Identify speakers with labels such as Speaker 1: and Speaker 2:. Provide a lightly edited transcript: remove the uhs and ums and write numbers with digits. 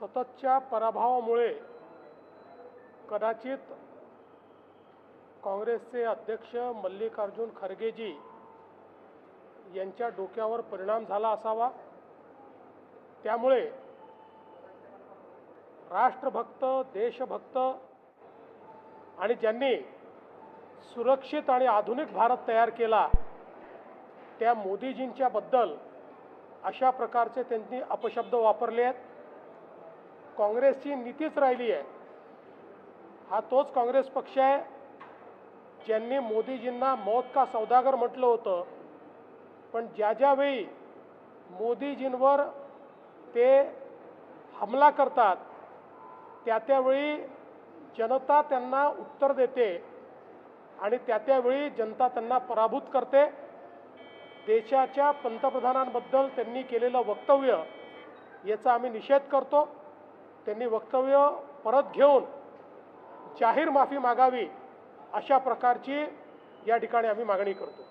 Speaker 1: सततच्या पराभवामुळे कदाचित काँग्रेसचे अध्यक्ष मल्लिकार्जुन खरगेजी यांच्या डोक्यावर परिणाम झाला असावा। त्यामुळे राष्ट्रभक्त, देशभक्त आणि ज्यांनी सुरक्षित आणि आधुनिक भारत तयार केला त्या मोदीजींच्या बद्दल अशा प्रकारचे त्यांनी अपशब्द वापरले आहेत। काँग्रेसची नीतीच राहिली आहे, हा तोच काँग्रेस पक्ष आहे ज्यांनी मोदीजींना मौत का सौदागर म्हटलं होतं, पण ज्यावेळी मोदीजींवर ते हमला करतात त्यावेळी जनता त्यांना उत्तर देते आणि त्यावेळी जनता त्यांना पराभूत करते। देशाच्या पंतप्रधानांबद्दल त्यांनी केलेलं वक्तव्य याचा आम्ही निषेध करतो। त्यांनी वक्तव्य परत घेऊन जाहीर माफी मागावी अशा प्रकारची या ठिकाणी आम्ही मागणी करतो।